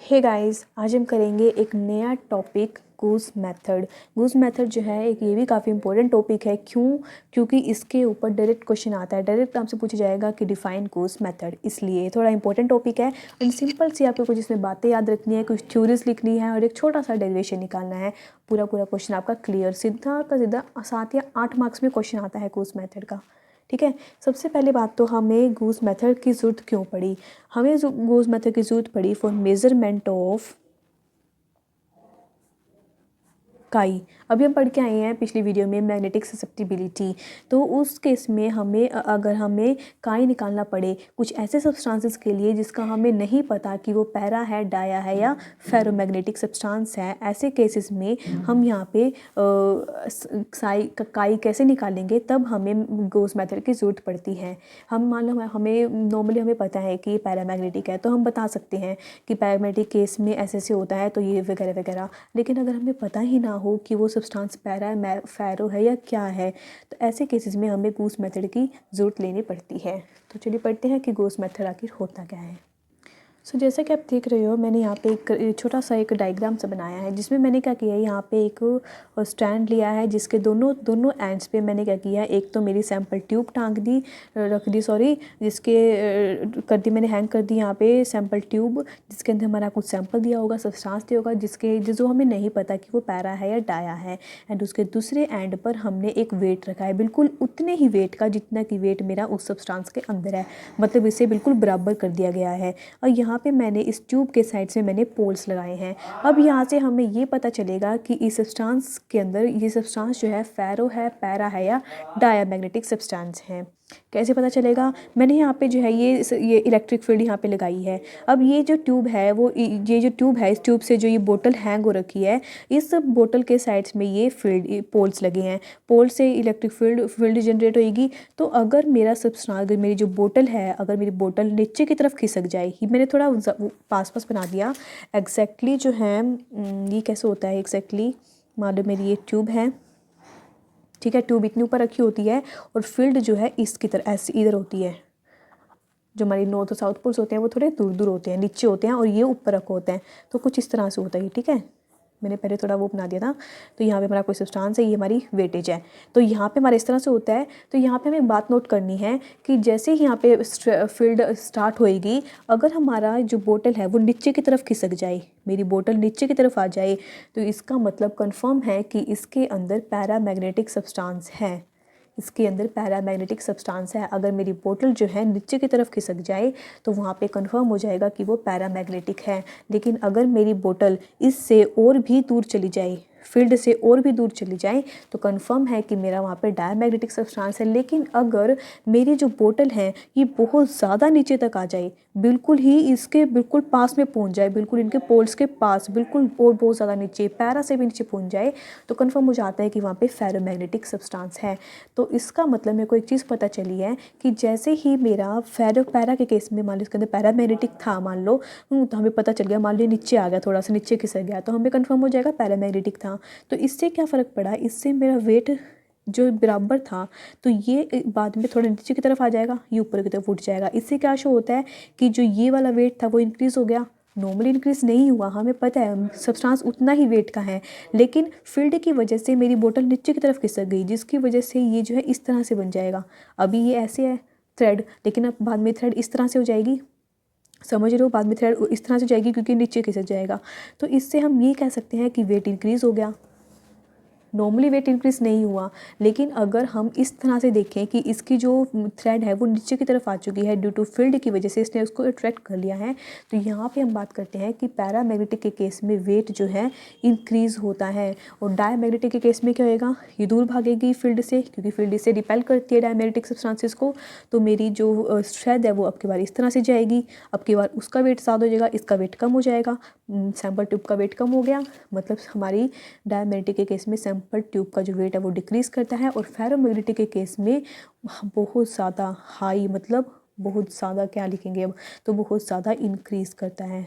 Hey guys, आज हम करेंगे एक नया topic goose method. Goose method जो है एक ये भी काफ़ी इंपॉर्टेंट टॉपिक है। क्योंकि इसके ऊपर डायरेक्ट क्वेश्चन आता है, डायरेक्ट आपसे पूछा जाएगा कि डिफाइन गूस मेथड, इसलिए थोड़ा इंपॉर्टेंट टॉपिक है। एंड सिंपल सी आपको कुछ इसमें बातें याद रखनी है, कुछ थ्योरीज लिखनी है और एक छोटा सा डेरिवेशन निकालना है। पूरा क्वेश्चन आपका क्लियर, सीधा का सीधा 7 या 8 मार्क्स में क्वेश्चन आता है गूस मेथड का। ठीक है। सबसे पहले बात तो हमें गूस मेथड की ज़रूरत क्यों पड़ी। हमें गूस मेथड की ज़रूरत पड़ी फॉर मेजरमेंट ऑफ काई। अभी हम पढ़ के आए हैं पिछली वीडियो में मैग्नेटिक ससेप्टिबिलिटी। तो उस केस में हमें अगर हमें काई निकालना पड़े कुछ ऐसे सब्सटेंसेस के लिए जिसका हमें नहीं पता कि वो पैरा है, डाया है या फेरोमैग्नेटिक सब्सटेंस है, ऐसे केसेस में हम यहाँ पे काई कैसे निकालेंगे, तब हमें गॉस मेथड की ज़रूरत पड़ती है। हम मान लो हमें नॉर्मली हमें पता है कि पैरामैग्नेटिक है, तो हम बता सकते हैं कि पैरामैग्नेटिक केस में ऐसे होता है, तो ये वगैरह वगैरह। लेकिन अगर हमें पता ही ना हो कि वो सब्सटेंस पैरा फेरो है या क्या है, तो ऐसे केसेस में हमें गॉस मेथड की ज़रूरत लेनी पड़ती है। तो चलिए पढ़ते हैं कि गॉस मेथड आखिर होता क्या है। जैसा कि आप देख रहे हो, मैंने यहाँ पे एक छोटा सा एक डायग्राम सा बनाया है, जिसमें मैंने क्या किया है, यहाँ पे एक स्टैंड लिया है जिसके दोनों एंड्स पे मैंने क्या किया है, एक तो मेरी सैम्पल ट्यूब रख दी जिसके कर दी मैंने हैंग कर दी यहाँ पे सैम्पल ट्यूब, जिसके अंदर हमारा कुछ सैंपल दिया होगा, सब्सटेंस दिया होगा, जो हमें नहीं पता कि वो पैरा है या डाया है। एंड उसके दूसरे एंड पर हमने एक वेट रखा है, बिल्कुल उतने ही वेट का जितना कि वेट मेरा उस सब्सटेंस के अंदर है, मतलब इसे बिल्कुल बराबर कर दिया गया है। और यहाँ पे मैंने इस ट्यूब के साइड से मैंने पोल्स लगाए हैं। अब यहाँ से हमें ये पता चलेगा कि इस सब्सटेंस के अंदर ये सब्सटेंस जो है फेरो है, पैरा है या डायामैग्नेटिक सब्सटेंस है। कैसे पता चलेगा? मैंने यहाँ पे जो है ये इलेक्ट्रिक फील्ड यहाँ पे लगाई है। अब ये जो ट्यूब है ये जो ट्यूब है, इस ट्यूब से जो ये बोतल हैंग हो रखी है, इस बोतल के साइड्स में ये फील्ड पोल्स लगे हैं। पोल से इलेक्ट्रिक फील्ड जनरेट होगी। तो अगर अगर मेरी जो बोतल है, अगर मेरी बोतल नीचे की तरफ खिसक जाए, मैंने थोड़ा पास बना दिया एग्जैक्टली जो है। ये कैसे होता है एग्जैक्टली, मान लो मेरी ये ट्यूब है, ठीक है। ट्यूब इतनी ऊपर रखी होती है और फील्ड जो है इसकी तरह ऐसे इधर होती है। जो हमारी नॉर्थ और साउथ पोल्स होते हैं वो थोड़े दूर दूर होते हैं, नीचे होते हैं, और ये ऊपर रखे होते हैं। तो कुछ इस तरह से होता है, ठीक है। मैंने पहले थोड़ा वो बना दिया था। तो यहाँ पे हमारा कोई सब्सटेंस है, ये हमारी वेटेज है। तो यहाँ पे हमारा इस तरह से होता है। तो यहाँ पे हमें बात नोट करनी है कि जैसे ही यहाँ पे फील्ड स्टार्ट होएगी, अगर हमारा जो बोतल है वो नीचे की तरफ खिसक जाए, मेरी बोतल नीचे की तरफ आ जाए, तो इसका मतलब कंफर्म है कि इसके अंदर पैरामैग्नेटिक सब्सटेंस है। इसके अंदर पैरामैग्नेटिक सब्सटेंस है। अगर मेरी बोतल जो है नीचे की तरफ खिसक जाए, तो वहाँ पे कंफर्म हो जाएगा कि वो पैरामैग्नेटिक है। लेकिन अगर मेरी बोतल इससे और भी दूर चली जाए, फील्ड से और भी दूर चली जाए, तो कंफर्म है कि मेरा वहाँ पे डायमैग्नेटिक सब्सटेंस है। लेकिन अगर मेरी जो बोतल है ये बहुत ज़्यादा नीचे तक आ जाए, बिल्कुल ही इसके बिल्कुल पास में पहुँच जाए, बिल्कुल इनके पोल्स के पास, बिल्कुल और बहुत ज़्यादा नीचे, पैरा से भी नीचे पहुँच जाए, तो कंफर्म हो जाता है कि वहाँ पे फेरोमैग्नेटिक सब्सटेंस है। तो इसका मतलब मेरे को एक चीज़ पता चली है कि जैसे ही मेरा पैरा के केस में मान लो इसके अंदर पैरामैग्नेटिक था, मान लो, तो हमें पता चल गया, मान लो नीचे आ गया, थोड़ा सा नीचे खिसक गया, तो हमें कंफर्म हो जाएगा पैरामैग्नेटिक था। तो इससे क्या फ़र्क पड़ा, इससे मेरा वेट जो बराबर था, तो ये बाद में थोड़ा नीचे की तरफ आ जाएगा, ये ऊपर की तरफ उठ जाएगा। इससे क्या शो होता है कि जो ये वाला वेट था वो इंक्रीज़ हो गया। नॉर्मली इंक्रीज़ नहीं हुआ, हमें पता है सब्सटेंस उतना ही वेट का है, लेकिन फील्ड की वजह से मेरी बोतल नीचे की तरफ खिसक गई, जिसकी वजह से ये जो है इस तरह से बन जाएगा। अभी ये ऐसे है थ्रेड, लेकिन अब बाद में थ्रेड इस तरह से हो जाएगी, समझ रहे हो, बाद में थ्रेड इस तरह से जाएगी क्योंकि नीचे खिसक जाएगा। तो इससे हम ये कह सकते हैं कि वेट इंक्रीज़ हो गया। नॉर्मली वेट इंक्रीज नहीं हुआ, लेकिन अगर हम इस तरह से देखें कि इसकी जो थ्रेड है वो नीचे की तरफ आ चुकी है ड्यू टू फील्ड की वजह से, इसने उसको अट्रैक्ट कर लिया है, तो यहाँ पे हम बात करते हैं कि पैरामैग्नेटिक के केस में वेट जो है इंक्रीज़ होता है। और डायमैग्नेटिक के केस में क्या होएगा, ये दूर भागेगी फील्ड से, क्योंकि फील्ड से रिपेल करती है डायमैग्नेटिक सब्सटेंसेस को। तो मेरी जो थ्रेड है वो अब की बार इस तरह से जाएगी, अब की बार उसका वेट ज़्यादा हो जाएगा, इसका वेट कम हो जाएगा, सैम्पल ट्यूब का वेट कम हो गया, मतलब हमारी डायमैग्नेटिक के केस में सैम्पल ट्यूब का जो वेट है वो डिक्रीज़ करता है। और फेरोमैग्नेटिक के केस में बहुत ज़्यादा हाई, मतलब बहुत ज़्यादा, क्या लिखेंगे अब, तो बहुत ज़्यादा इंक्रीज़ करता है।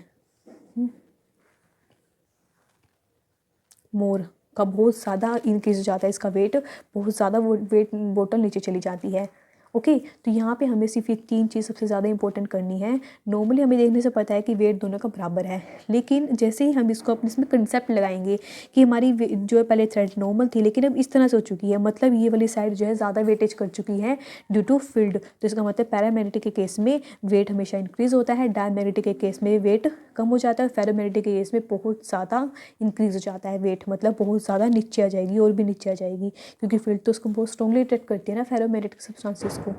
मोर का बहुत ज़्यादा इंक्रीज़ हो जाता है, इसका वेट बहुत ज़्यादा, वो वेट बोतल नीचे चली जाती है। ओके। तो यहाँ पे हमें सिर्फ ये 3 चीज़ सबसे ज़्यादा इंपॉर्टेंट करनी है। नॉर्मली हमें देखने से पता है कि वेट दोनों का बराबर है, लेकिन जैसे ही हम इसको अपने इसमें कंसेप्ट लगाएंगे कि हमारी जो है पहले थ्रेड नॉर्मल थी लेकिन अब इस तरह से हो चुकी है, मतलब ये वाली साइड जो है ज़्यादा वेटेज कर चुकी है ड्यू टू फील्ड, तो इसका मतलब पैरामैग्नेटिक के केस में वेट हमेशा इंक्रीज़ होता है, डायमैग्नेटिक के केस में वेट कम हो जाता है, फेरोमैग्नेटिक के केस में बहुत ज़्यादा इंक्रीज़ हो जाता है वेट, मतलब बहुत ज़्यादा नीचे आ जाएगी और भी नीचे आ जाएगी, क्योंकि फील्ड तो उसको बहुत स्ट्रॉन्गली अट्रैक्ट करती है ना फेरोमैग्नेटिक सब्सटेंसेस को।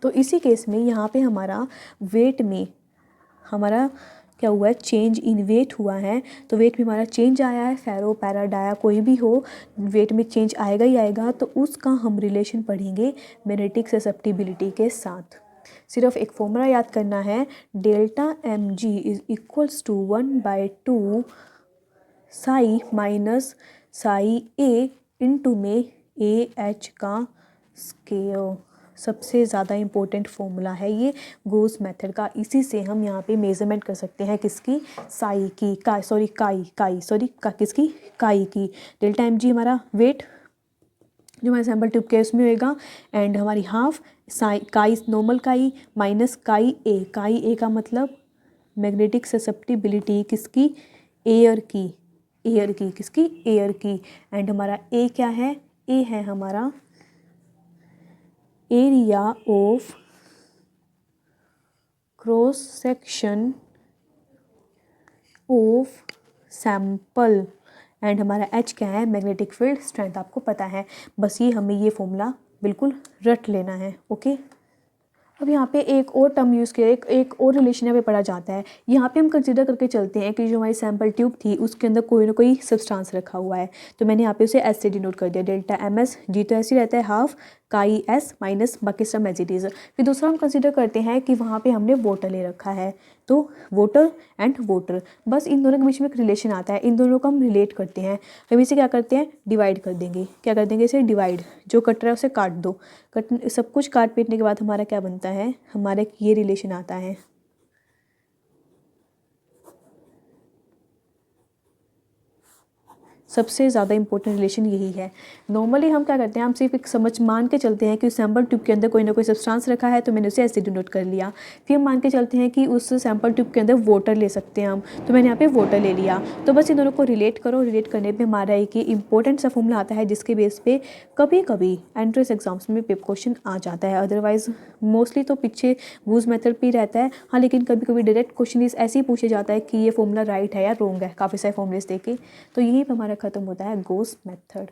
तो इसी केस में यहाँ पे हमारा वेट में हमारा क्या हुआ है, चेंज इन वेट हुआ है, तो वेट में हमारा चेंज आया है, फेरो पैरा डाया कोई भी हो वेट में चेंज आएगा ही आएगा, तो उसका हम रिलेशन पढ़ेंगे मैग्नेटिक ससेप्टिबिलिटी के साथ। सिर्फ एक फॉर्मूला याद करना है, delta M G is equals to 1/2 psi minus psi A into में ए एच का स्केयर। सबसे ज़्यादा इम्पोर्टेंट फॉर्मूला है ये गोस मेथड का, इसी से हम यहाँ पे मेजरमेंट कर सकते हैं किसकी, साई की, किसकी, काई की। डेल्टा एम जी हमारा वेट जो हमारे सैम्पल ट्यूब के उसमें होएगा, एंड हमारी हाफ साई काई नॉर्मल काई माइनस काई ए का मतलब मैग्नेटिक ससेप्टिबिलिटी किसकी, एयर की, किसकी, एयर की। एंड हमारा ए क्या है, ए है हमारा area of cross section of sample, and हमारा एच क्या है, मैग्नेटिक फील्ड स्ट्रेंथ, आपको पता है, बस ये हमें ये फॉर्मूला बिल्कुल रट लेना है। ओके। अब यहाँ पे एक और टर्म यूज़ किया, एक और रिलेशन यहाँ पे पढ़ा जाता है। यहाँ पे हम कंसिडर करके चलते हैं कि जो हमारी सैम्पल ट्यूब थी उसके अंदर कोई ना कोई सब्सटेंस रखा हुआ है, तो मैंने यहाँ पे उसे एस से डिनोट कर दिया, डेल्टा एम एस, जी तो ऐसे ही रहता है हाफ काई एस माइनस बाकी सब एज इट इज़। फिर दूसरा हम कंसिडर करते हैं कि वहाँ पे हमने वाटर ले रखा है, तो वाटर एंड वाटर, बस इन दोनों के बीच में एक रिलेशन आता है, इन दोनों को हम रिलेट करते हैं। हम इसे क्या करते हैं, डिवाइड कर देंगे, क्या कर देंगे इसे डिवाइड, जो कट रहा है उसे काट दो, सब कुछ काट पीटने के बाद हमारा क्या बनता है, हमारा ये रिलेशन आता है। सबसे ज़्यादा इंपॉर्टेंट रिलेशन यही है। नॉर्मली हम क्या करते हैं, हम सिर्फ एक समझ मान के चलते हैं कि सैम्पल ट्यूब के अंदर कोई ना कोई सब्सटेंस रखा है, तो मैंने उसे ऐसे डिनोट कर लिया। फिर हम मान के चलते हैं कि उस सैम्पल ट्यूब के अंदर वाटर ले सकते हैं हम, तो मैंने यहाँ पे वाटर ले लिया। तो बस इन दोनों को रिलेट करो, रिलेट करने पर हमारा एक इंपॉर्टेंट सा फॉर्मूला आता है जिसके बेस पे कभी कभी एंट्रेंस एग्जाम्स में पेपर क्वेश्चन आ जाता है, अदरवाइज मोस्टली तो पीछे गूस मेथड पे ही रहता है। हाँ, लेकिन कभी कभी डायरेक्ट क्वेश्चन ऐसे ही पूछे जाता है कि ये फॉर्मूला राइट है या रॉन्ग है, काफ़ी सारे फॉर्मूलेस देके। तो यही पे हमारा ख़त्म होता है गोस मेथड।